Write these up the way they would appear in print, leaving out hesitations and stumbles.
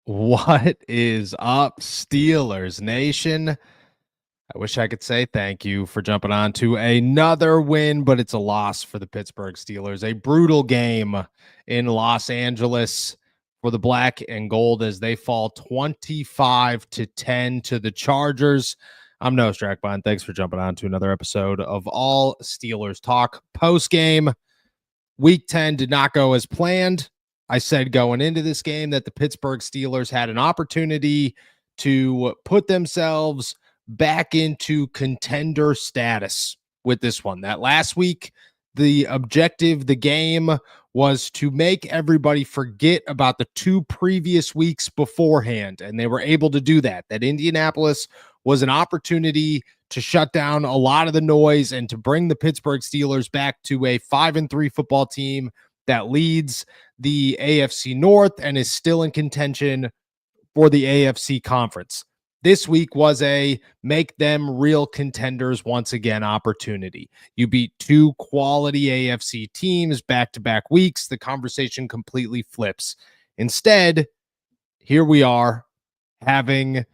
What is up, Steelers Nation? I wish I could say thank you for jumping on to another win, but it's a loss for the Pittsburgh Steelers. A brutal game in Los Angeles for the black and gold as they fall 25-10 to the Chargers. I'm Noah Strackbine. Thanks for jumping on to another episode of All Steelers Talk post game. Week 10 did not go as planned. I said going into this game that the Pittsburgh Steelers had an opportunity to put themselves back into contender status with this one. That last week, the objective, the game was to make everybody forget about the two previous weeks beforehand. And they were able to do that. That Indianapolis was an opportunity to shut down a lot of the noise and to bring the Pittsburgh Steelers back to a 5-3 football team that leads the AFC North and is still in contention for the AFC Conference. This week was a make them real contenders once again opportunity. You beat two quality AFC teams back-to-back weeks. The conversation completely flips. Instead, here we are having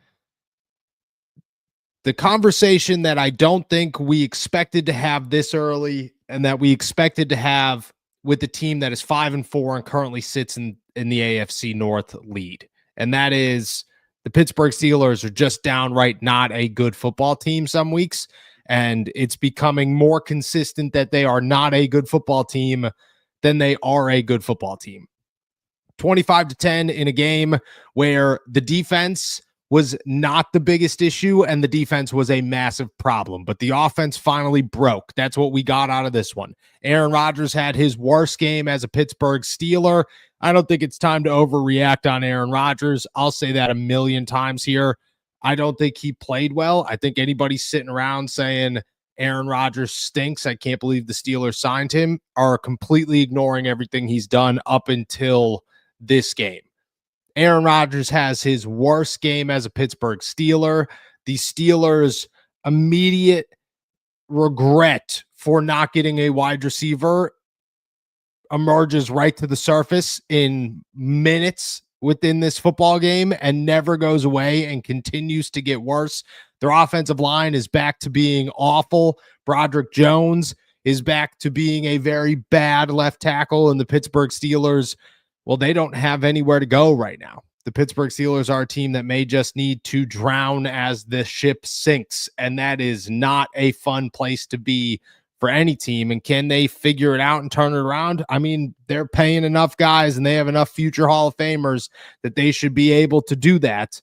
the conversation that I don't think we expected to have this early and that we expected to have with the team that is 5-4 and currently sits in the AFC North lead. And that is the Pittsburgh Steelers are just downright not a good football team some weeks. And it's becoming more consistent that they are not a good football team than they are a good football team. 25-10 in a game where the defense was not the biggest issue and the defense was a massive problem, but the offense finally broke. That's what we got out of this one. Aaron Rodgers had his worst game as a Pittsburgh Steeler. I don't think it's time to overreact on Aaron Rodgers. I'll say that a million times here. I don't think he played well. I think anybody sitting around saying Aaron Rodgers stinks, I can't believe the Steelers signed him, are completely ignoring everything he's done up until this game. Aaron Rodgers has his worst game as a Pittsburgh Steeler. The Steelers' immediate regret for not getting a wide receiver emerges right to the surface in minutes within this football game and never goes away and continues to get worse. Their offensive line is back to being awful. Broderick Jones is back to being a very bad left tackle, and the Pittsburgh Steelers, well, they don't have anywhere to go right now. The Pittsburgh Steelers are a team that may just need to drown as the ship sinks, and that is not a fun place to be for any team. And can they figure it out and turn it around? I mean, they're paying enough guys and they have enough future Hall of Famers that they should be able to do that.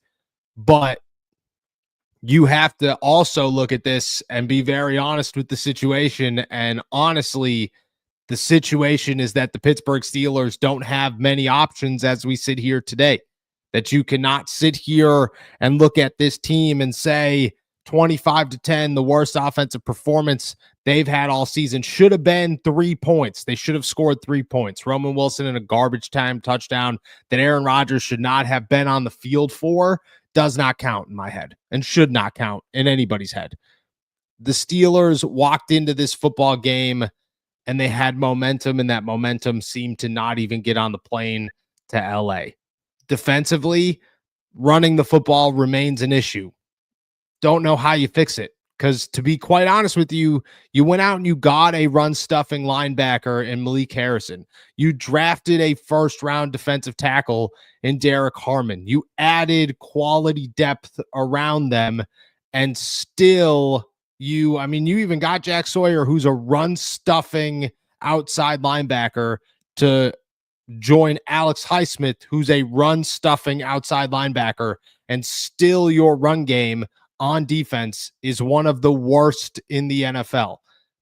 But you have to also look at this and be very honest with the situation. And honestly, the situation is that the Pittsburgh Steelers don't have many options as we sit here today. That you cannot sit here and look at this team and say 25-10, the worst offensive performance they've had all season. Should have been 3 points. They should have scored 3 points. Roman Wilson in a garbage time touchdown that Aaron Rodgers should not have been on the field for does not count in my head and should not count in anybody's head. The Steelers walked into this football game and they had momentum, and that momentum seemed to not even get on the plane to LA. Defensively, running the football remains an issue. Don't know how you fix it, because to be quite honest with you, you went out and you got a run-stuffing linebacker in Malik Harrison. You drafted a first-round defensive tackle in Derek Harmon. You added quality depth around them, and still you even got Jack Sawyer, who's a run-stuffing outside linebacker, to join Alex Highsmith, who's a run-stuffing outside linebacker, and still your run game on defense is one of the worst in the NFL.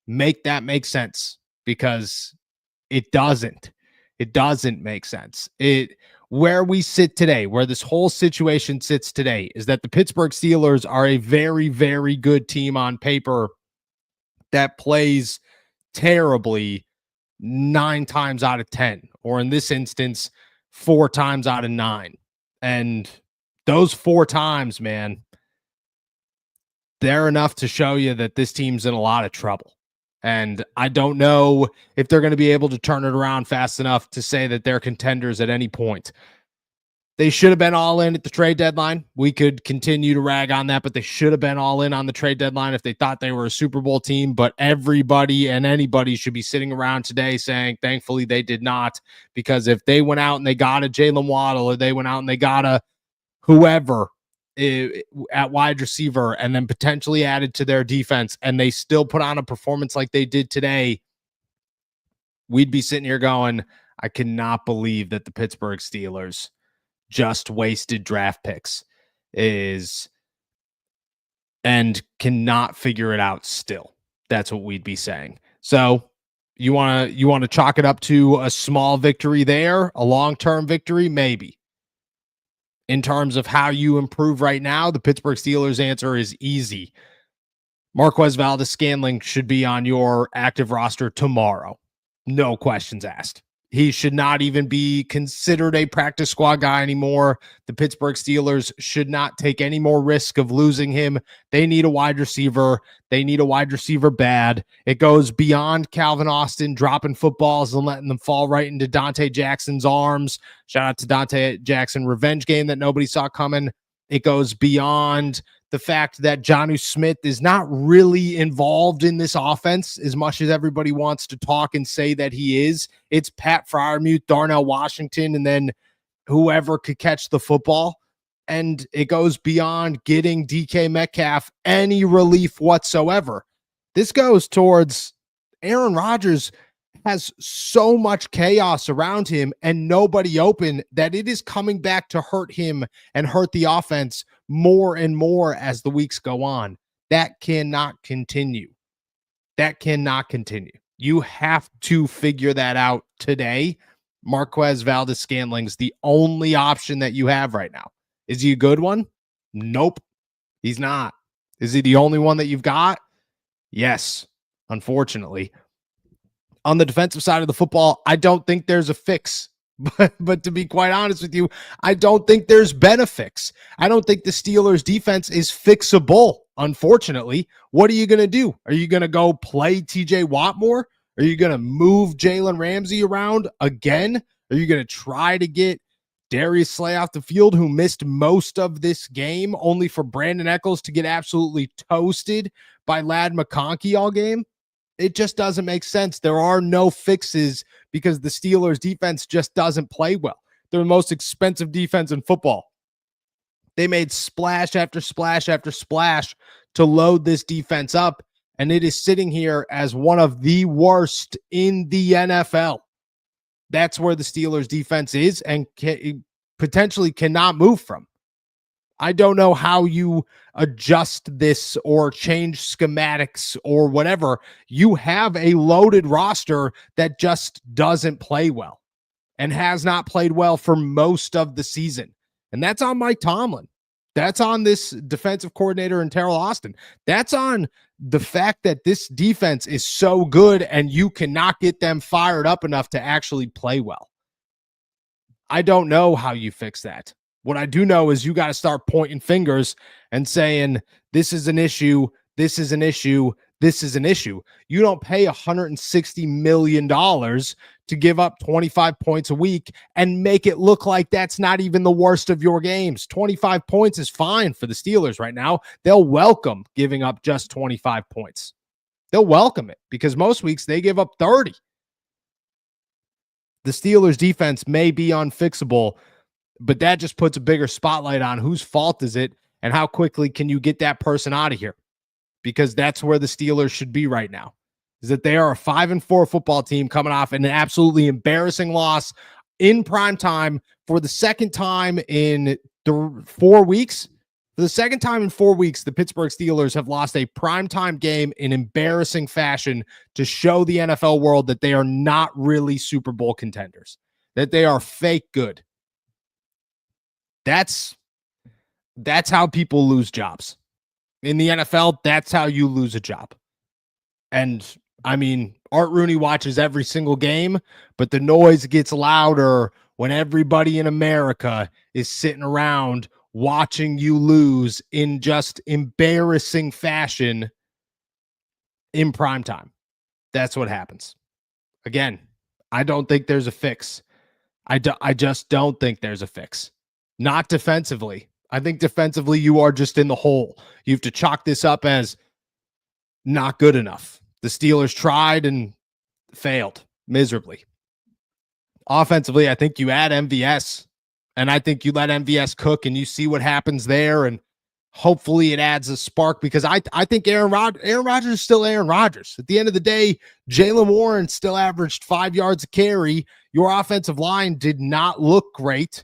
Make that make sense, because it doesn't. It doesn't make sense. Where we sit today, where this whole situation sits today, is that the Pittsburgh Steelers are a very, very good team on paper that plays terribly 9 times out of 10, or in this instance, 4 times out of 9. And those 4 times, man, they're enough to show you that this team's in a lot of trouble. And I don't know if they're going to be able to turn it around fast enough to say that they're contenders at any point. They should have been all in at the trade deadline. We could continue to rag on that, but they should have been all in on the trade deadline if they thought they were a Super Bowl team. But everybody and anybody should be sitting around today saying, thankfully, they did not. Because if they went out and they got a Jalen Waddle, or they went out and they got a whoever at wide receiver, and then potentially added to their defense, and they still put on a performance like they did today, we'd be sitting here going, I cannot believe that the Pittsburgh Steelers just wasted draft picks and cannot figure it out still. That's what we'd be saying. So you want to chalk it up to a small victory there, a long-term victory, maybe. In terms of how you improve right now, the Pittsburgh Steelers answer is easy. Marquez Valdes-Scantling should be on your active roster tomorrow. No questions asked. He should not even be considered a practice squad guy anymore. The Pittsburgh Steelers should not take any more risk of losing him. They need a wide receiver. They need a wide receiver bad. It goes beyond Calvin Austin dropping footballs and letting them fall right into Dante Jackson's arms. Shout out to Dante Jackson revenge game that nobody saw coming. It goes beyond the fact that Jonnu Smith is not really involved in this offense as much as everybody wants to talk and say that he is. It's Pat Freiermuth, Darnell Washington, and then whoever could catch the football. And it goes beyond getting DK Metcalf any relief whatsoever. This goes towards Aaron Rodgers has so much chaos around him and nobody open that it is coming back to hurt him and hurt the offense more and more as the weeks go on. That cannot continue. That cannot continue. You have to figure that out today. Marquez Valdes-Scantling's the only option that you have right now. Is he a good one? Nope, he's not. Is he the only one that you've got? Yes, unfortunately. On the defensive side of the football, I don't think there's a fix. But to be quite honest with you, I don't think there's been a fix. I don't think the Steelers' defense is fixable, unfortunately. What are you going to do? Are you going to go play TJ Watt more? Are you going to move Jalen Ramsey around again? Are you going to try to get Darius Slay off the field, who missed most of this game, only for Brandon Echols to get absolutely toasted by Ladd McConkey all game? It just doesn't make sense. There are no fixes because the Steelers defense just doesn't play well. They're the most expensive defense in football. They made splash after splash after splash to load this defense up, and it is sitting here as one of the worst in the NFL. That's where the Steelers defense is and potentially cannot move from. I don't know how you adjust this or change schematics or whatever. You have a loaded roster that just doesn't play well and has not played well for most of the season. And that's on Mike Tomlin. That's on this defensive coordinator and Terrell Austin. That's on the fact that this defense is so good and you cannot get them fired up enough to actually play well. I don't know how you fix that. What I do know is you got to start pointing fingers and saying, this is an issue, this is an issue, this is an issue. You don't pay $160 million to give up 25 points a week and make it look like that's not even the worst of your games. 25 points is fine for the Steelers right now. They'll welcome giving up just 25 points. They'll welcome it because most weeks they give up 30. The Steelers defense may be unfixable, but that just puts a bigger spotlight on whose fault is it and how quickly can you get that person out of here? Because that's where the Steelers should be right now, is that they are a 5-4 football team coming off an absolutely embarrassing loss in prime time for the second time in 4 weeks. For the second time in 4 weeks, the Pittsburgh Steelers have lost a primetime game in embarrassing fashion to show the NFL world that they are not really Super Bowl contenders, that they are fake good. That's how people lose jobs. In the NFL, that's how you lose a job. And I mean, Art Rooney watches every single game, but the noise gets louder when everybody in America is sitting around watching you lose in just embarrassing fashion in prime time. That's what happens. Again, I don't think there's a fix. I just don't think there's a fix. Not defensively. I think defensively you are just in the hole. You have to chalk this up as not good enough. The Steelers tried and failed miserably. Offensively, I think you add MVS, and I think you let MVS cook and you see what happens there, and hopefully it adds a spark, because I think Aaron Rodgers is still Aaron Rodgers. At the end of the day, Jaylen Warren still averaged 5 yards a carry. Your offensive line did not look great,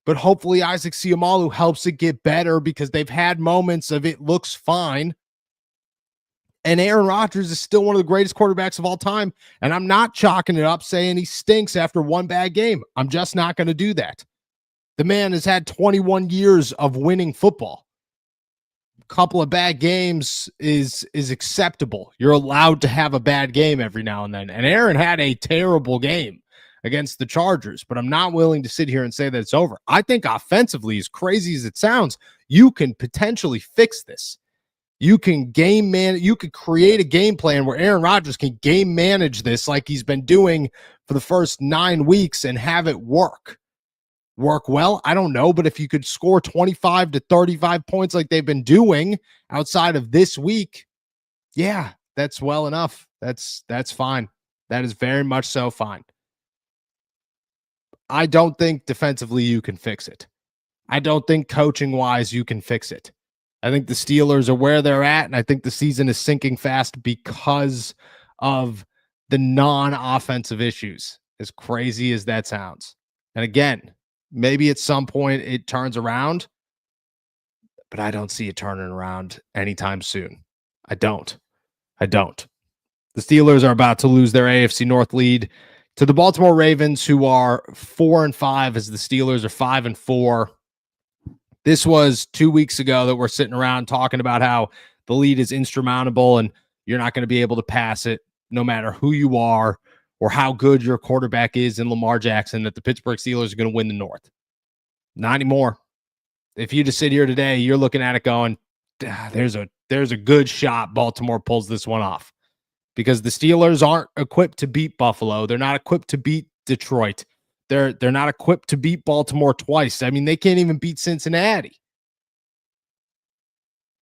but hopefully Isaac Seumalo helps it get better, because they've had moments of it looks fine. And Aaron Rodgers is still one of the greatest quarterbacks of all time. And I'm not chalking it up saying he stinks after one bad game. I'm just not going to do that. The man has had 21 years of winning football. A couple of bad games is acceptable. You're allowed to have a bad game every now and then. And Aaron had a terrible game against the Chargers, but I'm not willing to sit here and say that it's over. I think offensively, as crazy as it sounds, you can potentially fix this. You can you could create a game plan where Aaron Rodgers can game manage this like he's been doing for the first 9 weeks and have it work. Work well? I don't know, but if you could score 25 to 35 points like they've been doing outside of this week, yeah, that's well enough. That's fine. That is very much so fine. I don't think defensively you can fix it. I don't think coaching-wise you can fix it. I think the Steelers are where they're at, and I think the season is sinking fast because of the non-offensive issues, as crazy as that sounds. And again, maybe at some point it turns around, but I don't see it turning around anytime soon. I don't. The Steelers are about to lose their AFC North lead to the Baltimore Ravens, who are 4-5, as the Steelers are 5-4. This was 2 weeks ago that we're sitting around talking about how the lead is insurmountable and you're not going to be able to pass it no matter who you are or how good your quarterback is in Lamar Jackson, that the Pittsburgh Steelers are going to win the North. Not anymore. If you just sit here today, you're looking at it going, there's a good shot Baltimore pulls this one off, because the Steelers aren't equipped to beat Buffalo. They're not equipped to beat Detroit. They're not equipped to beat Baltimore twice. I mean, they can't even beat Cincinnati.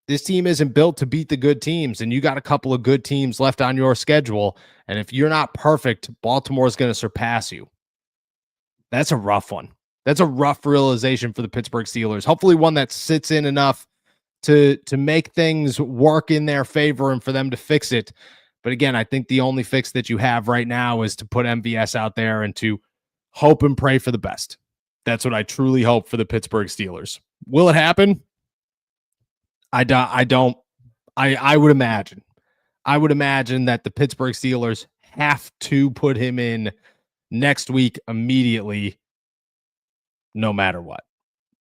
This team isn't built to beat the good teams, and you got a couple of good teams left on your schedule. And if you're not perfect, Baltimore is going to surpass you. That's a rough one. That's a rough realization for the Pittsburgh Steelers. Hopefully one that sits in enough to make things work in their favor and for them to fix it. But again, I think the only fix that you have right now is to put MVS out there and to hope and pray for the best. That's what I truly hope for the Pittsburgh Steelers. Will it happen? I would imagine. I would imagine that the Pittsburgh Steelers have to put him in next week immediately, no matter what.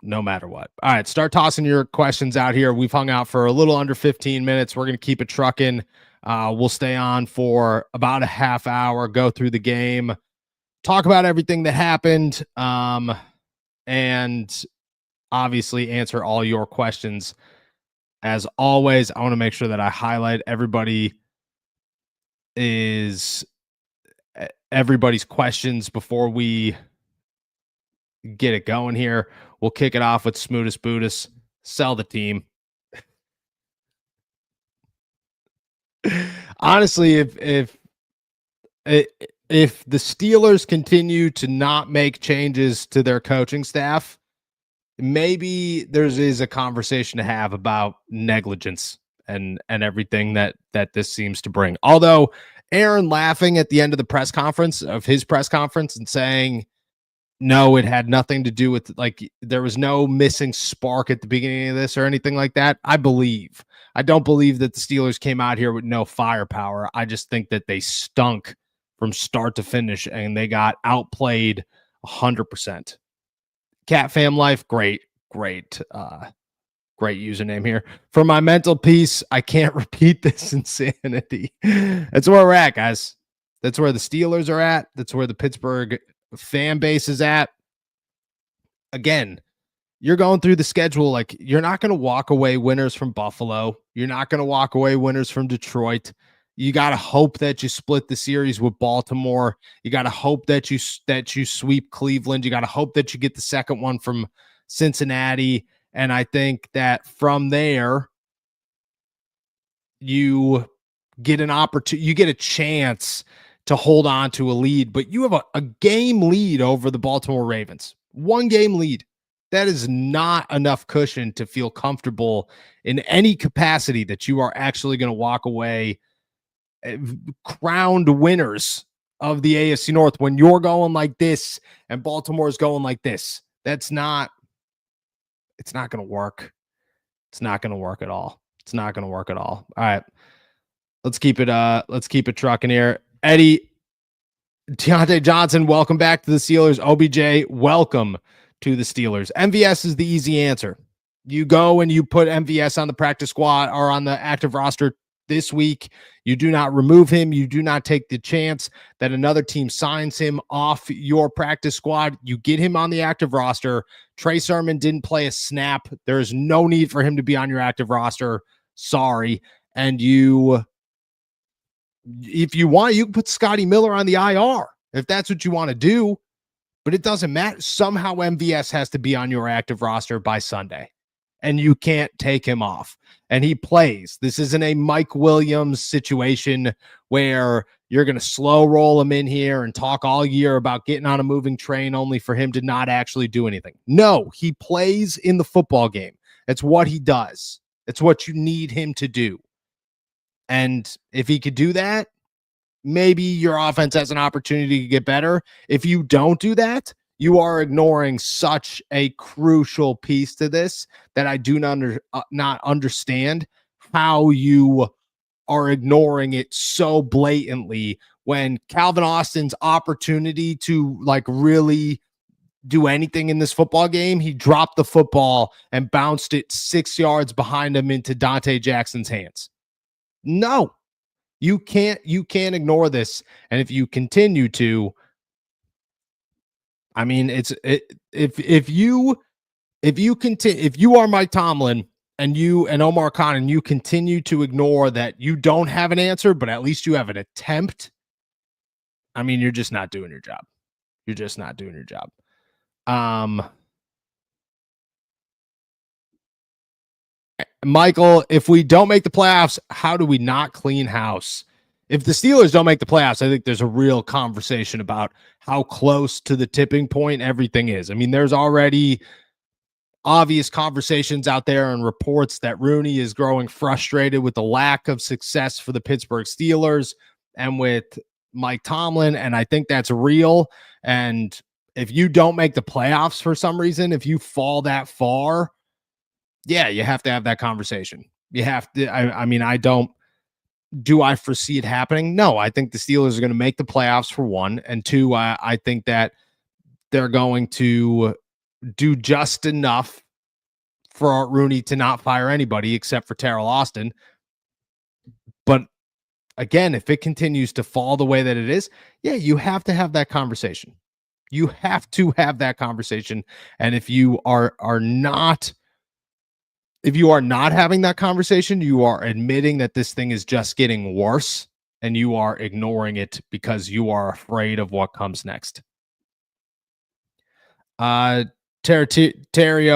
No matter what. All right, start tossing your questions out here. We've hung out for a little under 15 minutes. We're going to keep it trucking. We'll stay on for about a half hour, go through the game, talk about everything that happened, and obviously answer all your questions. As always, I want to make sure that I highlight everybody's questions before we get it going here. We'll kick it off with Smootest Buddhist. Sell the team. Honestly, if the Steelers continue to not make changes to their coaching staff, maybe there is a conversation to have about negligence and everything that this seems to bring. Although Aaron laughing at the end of his press conference and saying, no, it had nothing to do with, like, there was no missing spark at the beginning of this or anything like that. I don't believe that the Steelers came out here with no firepower. I just think that they stunk from start to finish and they got outplayed 100%. Cat Fam Life, great username here. For my mental peace, I can't repeat this insanity. That's where we're at, guys. That's where the Steelers are at. That's where the Pittsburgh fan base is at. Again, you're going through the schedule. Like, you're not going to walk away winners from Buffalo. You're not going to walk away winners from Detroit. You got to hope that you split the series with Baltimore. You got to hope that you sweep Cleveland. You got to hope that you get the second one from Cincinnati. And I think that from there, you get an opportunity, you get a chance to hold on to a lead, but you have a game lead over the Baltimore Ravens. 1 game lead. That is not enough cushion to feel comfortable in any capacity that you are actually going to walk away crowned winners of the ASC North when you're going like this and Baltimore's going like this. It's not going to work. It's not going to work at all. It's not going to work at all. All right. Let's keep it trucking here. Eddie, Deontay Johnson, welcome back to the Steelers. OBJ, welcome to the Steelers. MVS is the easy answer. You go and you put MVS on the practice squad or on the active roster this week. You do not remove him. You do not take the chance that another team signs him off your practice squad. You get him on the active roster. Trey Sermon didn't play a snap. There is no need for him to be on your active roster. Sorry. And if you want, you can put Scotty Miller on the IR if that's what you want to do, but it doesn't matter. Somehow MVS has to be on your active roster by Sunday, and you can't take him off. And he plays. This isn't a Mike Williams situation where you're going to slow roll him in here and talk all year about getting on a moving train only for him to not actually do anything. No, he plays in the football game. It's what he does. It's what you need him to do. And if he could do that, maybe your offense has an opportunity to get better. If you don't do that, you are ignoring such a crucial piece to this that I do not understand how you are ignoring it so blatantly when Calvin Austin's opportunity to like really do anything in this football game, he dropped the football and bounced it 6 yards behind him into Dante Jackson's hands. No, you can't ignore this. And if you continue to, I mean, if you are Mike Tomlin and Omar Khan and you continue to ignore that you don't have an answer, but at least you have an attempt, I mean, you're just not doing your job. You're just not doing your job. Michael, if we don't make the playoffs, how do we not clean house? If the Steelers don't make the playoffs, I think there's a real conversation about how close to the tipping point everything is. I mean, there's already obvious conversations out there and reports that Rooney is growing frustrated with the lack of success for the Pittsburgh Steelers and with Mike Tomlin, and I think that's real. And if you don't make the playoffs for some reason, if you fall that far, yeah, you have to have that conversation. You have to. I mean, do I foresee it happening? No, I think the Steelers are going to make the playoffs for one. And two, I think that they're going to do just enough for Art Rooney to not fire anybody except for Terrell Austin. But again, if it continues to fall the way that it is, yeah, you have to have that conversation. You have to have that conversation. And if you are not having that conversation, you are admitting that this thing is just getting worse and you are ignoring it because you are afraid of what comes next. Terrio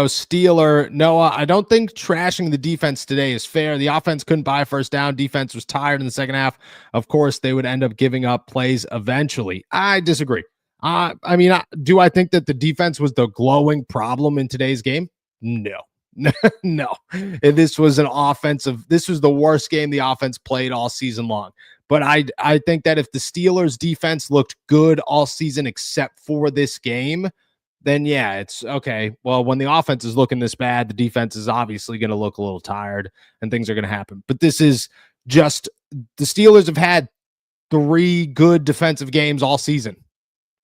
Steeler, Noah, I don't think trashing the defense today is fair. The offense couldn't buy a first down. Defense was tired in the second half. Of course, they would end up giving up plays eventually. I disagree. I mean, do I think that the defense was the glowing problem in today's game? No. No, this was the worst game the offense played all season long. But I think that if the Steelers defense looked good all season except for this game, then yeah, it's okay. Well, when the offense is looking this bad, the defense is obviously going to look a little tired and things are going to happen. But this is just the Steelers have had 3 good defensive games all season.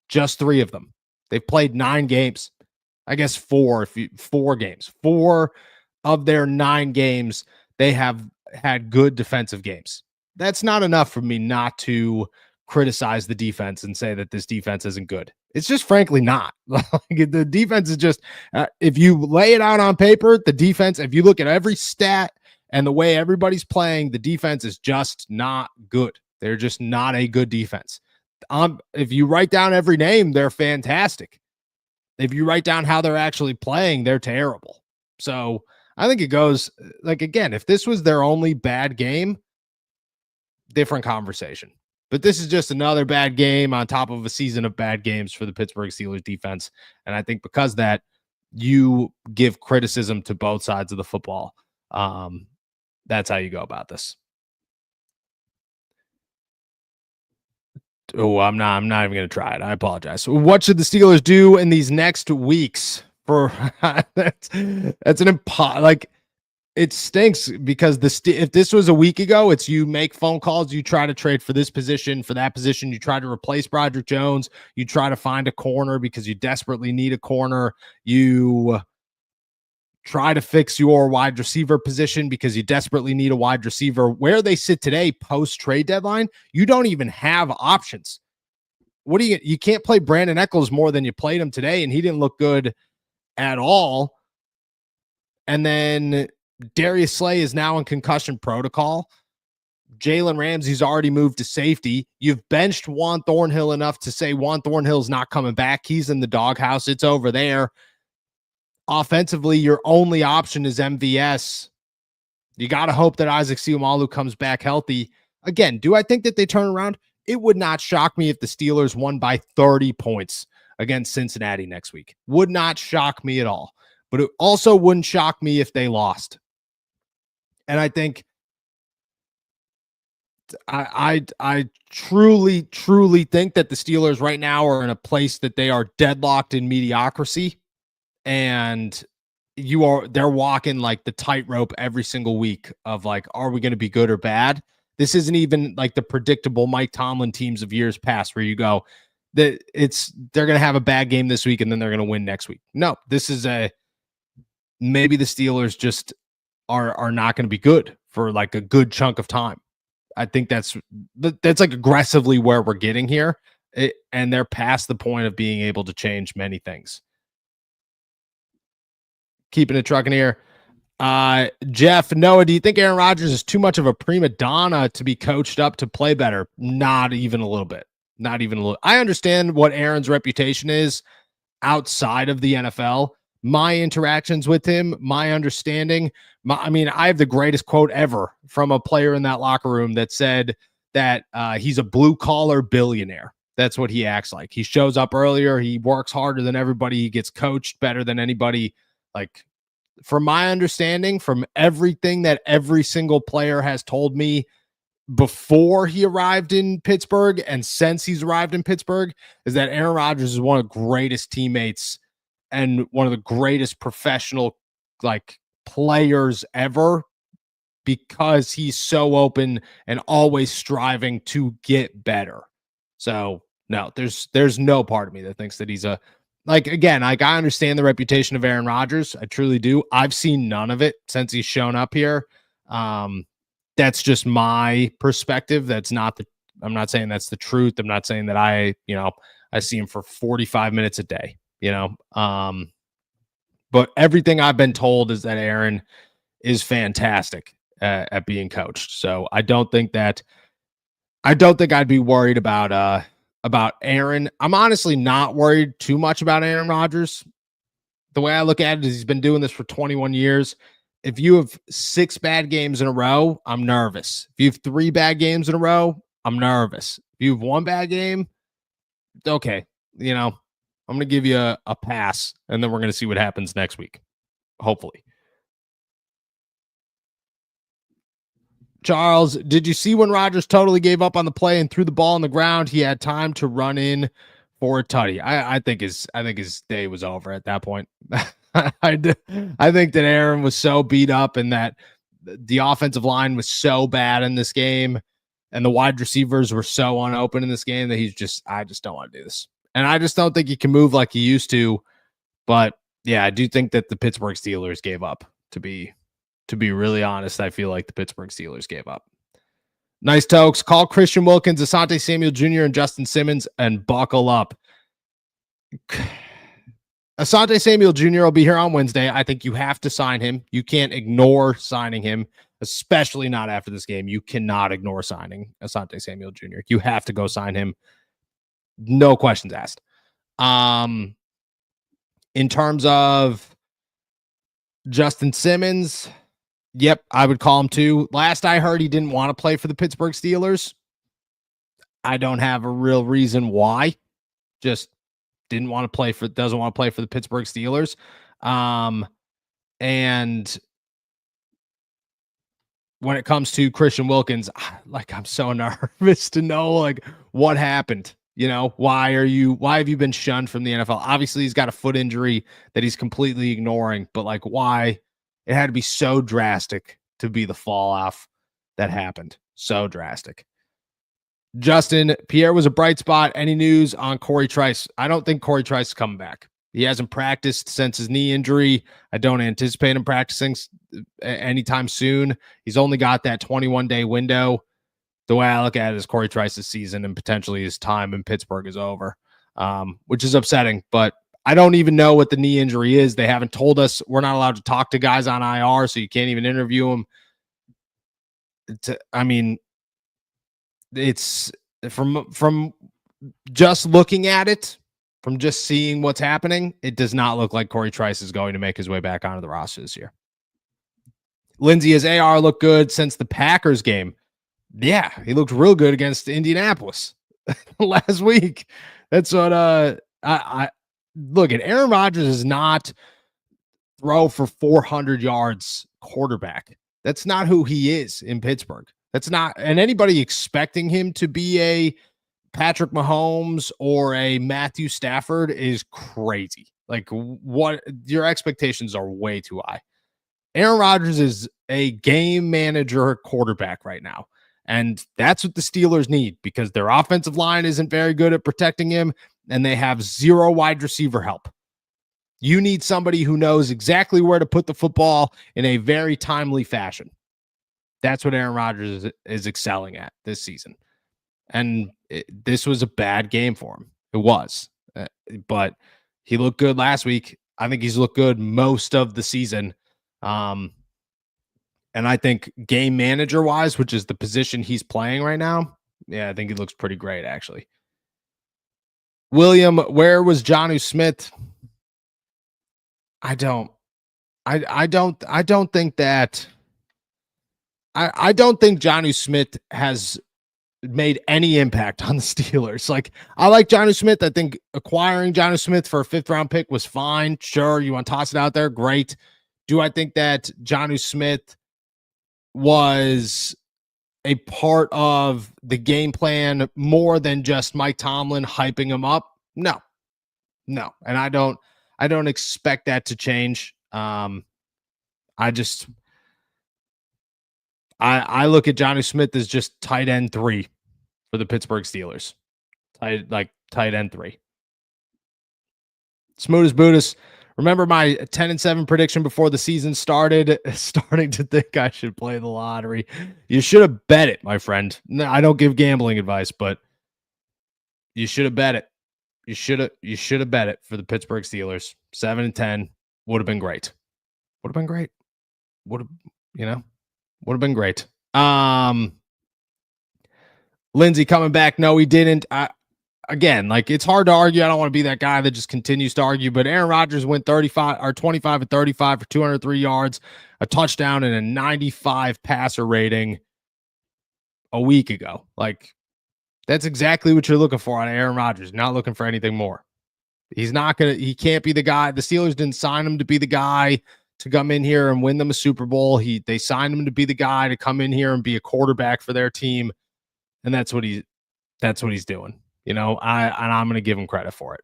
Just 3 of them. They've played 9 games. I guess 4 games. 4 of their 9 games, they have had good defensive games. That's not enough for me not to criticize the defense and say that this defense isn't good. It's just frankly not. The defense is just, if you lay it out on paper, the defense, if you look at every stat and the way everybody's playing, the defense is just not good. They're just not a good defense. If you write down every name, they're fantastic. if you write down how they're actually playing, they're terrible. So I think it goes like, again, if this was their only bad game, different conversation. But this is just another bad game on top of a season of bad games for the Pittsburgh Steelers defense. And I think because that, you give criticism to both sides of the football. That's how you go about this. Oh, I'm not even going to try it. I apologize. What should the Steelers do in these next weeks for that's an like it stinks because if this was a week ago, it's you make phone calls, you try to trade for this position, for that position, you try to replace Broderick Jones, you try to find a corner because you desperately need a corner, you try to fix your wide receiver position because you desperately need a wide receiver. Where they sit today, post trade deadline, you don't even have options. What do you can't play Brandon Echols more than you played him today, and he didn't look good at all. And then Darius Slay is now in concussion protocol. Jalen Ramsey's already moved to safety. You've benched Juan Thornhill enough to say Juan Thornhill's not coming back. He's in the doghouse. It's over there. Offensively, your only option is MVS. You got to hope that Isaac Seumalo comes back healthy. Again, do I think that they turn around? It would not shock me if the Steelers won by 30 points against Cincinnati next week. Would not shock me at all. But it also wouldn't shock me if they lost. And I think I truly think that the Steelers right now are in a place that they are deadlocked in mediocrity, and they're walking like the tightrope every single week of like, are we going to be good or bad? This isn't even like the predictable Mike Tomlin teams of years past where you go that they're going to have a bad game this week and then they're going to win next week. No, this is maybe the Steelers just are not going to be good for like a good chunk of time. I think that's like aggressively where we're getting here. And they're past the point of being able to change many things. Keeping it trucking here. Jeff, Noah, do you think Aaron Rodgers is too much of a prima donna to be coached up to play better? Not even a little bit. Not even a little. I understand what Aaron's reputation is outside of the NFL. My interactions with him, my understanding, I have the greatest quote ever from a player in that locker room that said that he's a blue-collar billionaire. That's what he acts like. He shows up earlier. He works harder than everybody. He gets coached better than anybody. Like, from my understanding, from everything that every single player has told me before he arrived in Pittsburgh and since he's arrived in Pittsburgh, is that Aaron Rodgers is one of the greatest teammates and one of the greatest professional players ever, because he's so open and always striving to get better. So no, there's no part of me that thinks that he's I understand the reputation of Aaron Rodgers. I truly do. I've seen none of it since he's shown up here. That's just my perspective. I'm not saying that's the truth. I'm not saying that I see him for 45 minutes a day, but everything I've been told is that Aaron is fantastic at being coached. So I don't think I'd be worried about Aaron. I'm honestly not worried too much about Aaron Rodgers. The way I look at it is he's been doing this for 21 years. If you have 6 bad games in a row, I'm nervous. If you have 3 bad games in a row, I'm nervous. If you have 1 bad game, okay, I'm going to give you a pass, and then we're going to see what happens next week, hopefully. Charles, did you see when Rodgers totally gave up on the play and threw the ball on the ground? He had time to run in for a tutty. I think his day was over at that point. I think that Aaron was so beat up and that the offensive line was so bad in this game and the wide receivers were so unopen in this game that I just don't want to do this. And I just don't think he can move like he used to. But yeah, I do think that the Pittsburgh Steelers gave up. To be really honest, I feel like the Pittsburgh Steelers gave up. Nice Tokes. Call Christian Wilkins, Asante Samuel Jr., and Justin Simmons and buckle up. Asante Samuel Jr. will be here on Wednesday. I think you have to sign him. You can't ignore signing him, especially not after this game. You cannot ignore signing Asante Samuel Jr. You have to go sign him. No questions asked. In terms of Justin Simmons, yep, I would call him too. Last I heard, he didn't want to play for the Pittsburgh Steelers. I don't have a real reason why. Just doesn't want to play for the Pittsburgh Steelers. And when it comes to Christian Wilkins, I'm so nervous to know what happened. Why have you been shunned from the NFL? Obviously, he's got a foot injury that he's completely ignoring, but why? It had to be so drastic to be the fall off that happened. So drastic. Justin, Pierre was a bright spot. Any news on Corey Trice? I don't think Corey Trice is coming back. He hasn't practiced since his knee injury. I don't anticipate him practicing anytime soon. He's only got that 21-day window. The way I look at it is Corey Trice's season and potentially his time in Pittsburgh is over, which is upsetting. But I don't even know what the knee injury is. They haven't told us. We're not allowed to talk to guys on IR, so you can't even interview them. It's from just looking at it, from just seeing what's happening, it does not look like Corey Trice is going to make his way back onto the roster this year. Lindsay, has AR looked good since the Packers game? Yeah, he looked real good against Indianapolis last week. That's what I look at. Aaron Rodgers is not throw for 400 yards quarterback. That's not who he is in Pittsburgh. That's not, and anybody expecting him to be a Patrick Mahomes or a Matthew Stafford is crazy. What your expectations are way too high. Aaron Rodgers is a game manager quarterback right now. And that's what the Steelers need because their offensive line isn't very good at protecting him and they have zero wide receiver help. You need somebody who knows exactly where to put the football in a very timely fashion. That's what Aaron Rodgers is excelling at this season. And this was a bad game for him. It was. But he looked good last week. I think he's looked good most of the season. And I think game manager wise, which is the position he's playing right now, I think he looks pretty great, actually. William, where was Jonnu Smith? I don't think Jonnu Smith has made any impact on the Steelers. I like Jonnu Smith. I think acquiring Jonnu Smith for a 5th round pick was fine. Sure, you want to toss it out there? Great. Do I think that Jonnu Smith was a part of the game plan more than just Mike Tomlin hyping him up? No. And I don't expect that to change. I look at Jonnu Smith as just tight end 3 for the Pittsburgh Steelers. Tight end 3. Smooth as Buddhist. Remember my 10-7 prediction before the season started? Starting to think I should play the lottery. You should have bet it, my friend. No, I don't give gambling advice, but you should have bet it. You should have bet it for the Pittsburgh Steelers. 7-10 would have been great. Would have been great. Would have been great. Lindsay coming back. No, he didn't. Again, it's hard to argue. I don't want to be that guy that just continues to argue, but Aaron Rodgers went 25 and 35 for 203 yards, a touchdown, and a 95 passer rating a week ago. That's exactly what you're looking for on Aaron Rodgers. Not looking for anything more. He can't be the guy. The Steelers didn't sign him to be the guy to come in here and win them a Super Bowl. They signed him to be the guy to come in here and be a quarterback for their team. And that's what he's doing. And I'm going to give him credit for it.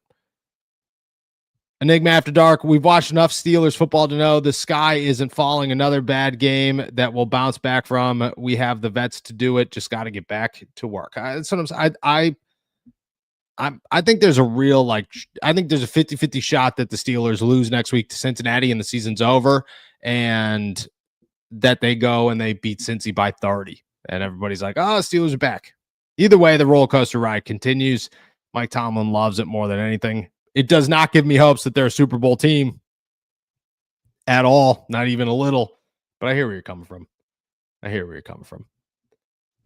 Enigma After Dark. We've watched enough Steelers football to know the sky isn't falling. Another bad game that we'll bounce back from. We have the vets to do it. Just got to get back to work. Sometimes I think there's a real, I think there's a 50-50 shot that the Steelers lose next week to Cincinnati and the season's over, and that they go and they beat Cincy by 30. And everybody's like, oh, Steelers are back. Either way, the roller coaster ride continues. Mike Tomlin loves it more than anything. It does not give me hopes that they're a Super Bowl team at all, not even a little. But I hear where you're coming from.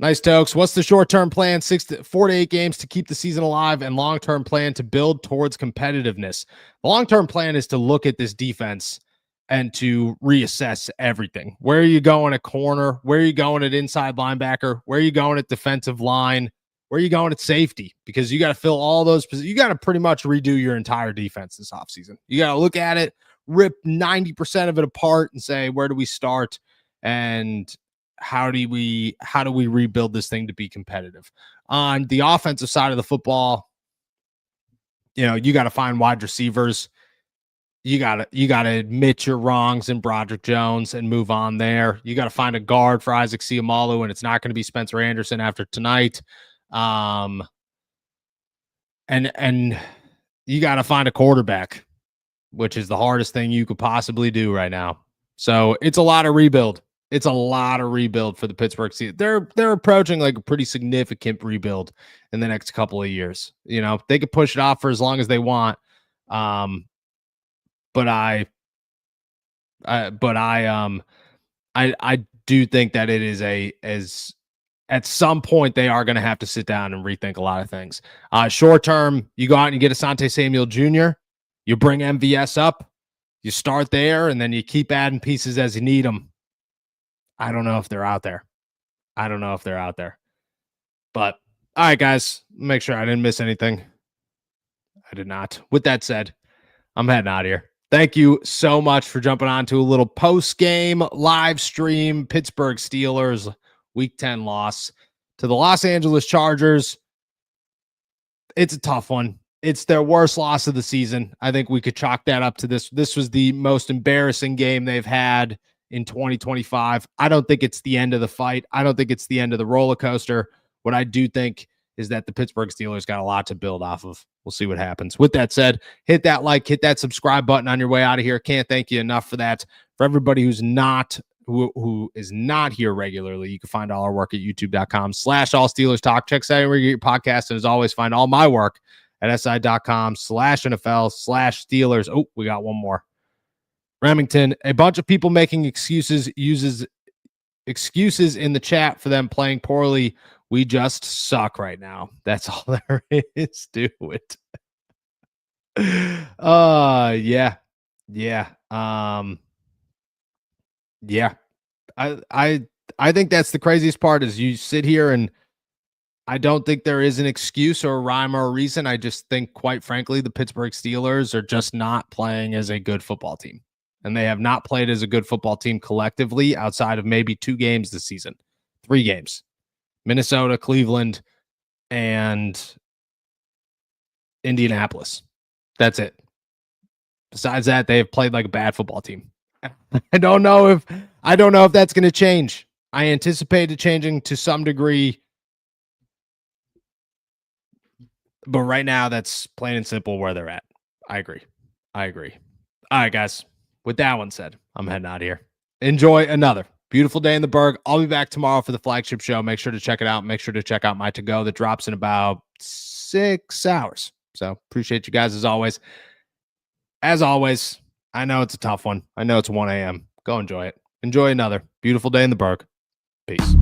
Nice, Tokes. What's the short-term plan? 4 to 8 games to keep the season alive, and long-term plan to build towards competitiveness. The long-term plan is to look at this defense and to reassess everything. Where are you going at corner? Where are you going at inside linebacker? Where are you going at defensive line? Where are you going at safety? Because you got to fill all those positions. You got to pretty much redo your entire defense this offseason. You got to look at it, rip 90% of it apart, and say, where do we start? And how do we rebuild this thing to be competitive? On the offensive side of the football, you got to find wide receivers. You got to admit your wrongs in Broderick Jones and move on there. You got to find a guard for Isaac Seumalo, and it's not going to be Spencer Anderson after tonight. And you got to find a quarterback, which is the hardest thing you could possibly do right now. So it's a lot of rebuild. It's a lot of rebuild for the Pittsburgh Steelers. They're approaching like a pretty significant rebuild in the next couple of years. They could push it off for as long as they want. But I do think that it is at some point they are going to have to sit down and rethink a lot of things. Short term, you go out and you get Asante Samuel Jr., you bring MVS up, you start there, and then you keep adding pieces as you need them. I don't know if they're out there. But all right, guys, make sure I didn't miss anything. I did not. With that said, I'm heading out of here. Thank you so much for jumping on to a little post-game live stream. Pittsburgh Steelers Week 10 loss to the Los Angeles Chargers. It's a tough one. It's their worst loss of the season. I think we could chalk that up to this. This was the most embarrassing game they've had in 2025. I don't think it's the end of the fight. I don't think it's the end of the roller coaster. What I do think is that the Pittsburgh Steelers got a lot to build off of. We'll see what happens. With that said, hit that like, hit that subscribe button on your way out of here. Can't thank you enough for that. For everybody who is not here regularly, you can find all our work at youtube.com/allsteelerstalk. Check out where you get your podcast. And as always, find all my work at si.com/NFL/Steelers. Oh, we got one more. Remington, a bunch of people making excuses in the chat for them playing poorly. We just suck right now. That's all there is to it. Yeah. I think that's the craziest part is you sit here and I don't think there is an excuse or a rhyme or a reason. I just think, quite frankly, the Pittsburgh Steelers are just not playing as a good football team. And they have not played as a good football team collectively outside of maybe 2 games this season. 3 games. Minnesota, Cleveland, and Indianapolis. That's it. Besides that, they have played like a bad football team. I don't know if that's going to change. I anticipate it changing to some degree. But right now, that's plain and simple where they're at. I agree. All right, guys. With that one said, I'm heading out of here. Enjoy another beautiful day in the Berg. I'll be back tomorrow for the flagship show. Make sure to check it out. Make sure to check out my to-go that drops in about 6 hours. So appreciate you guys as always. As always, I know it's a tough one. I know it's 1 a.m. Go enjoy it. Enjoy another beautiful day in the Berg. Peace.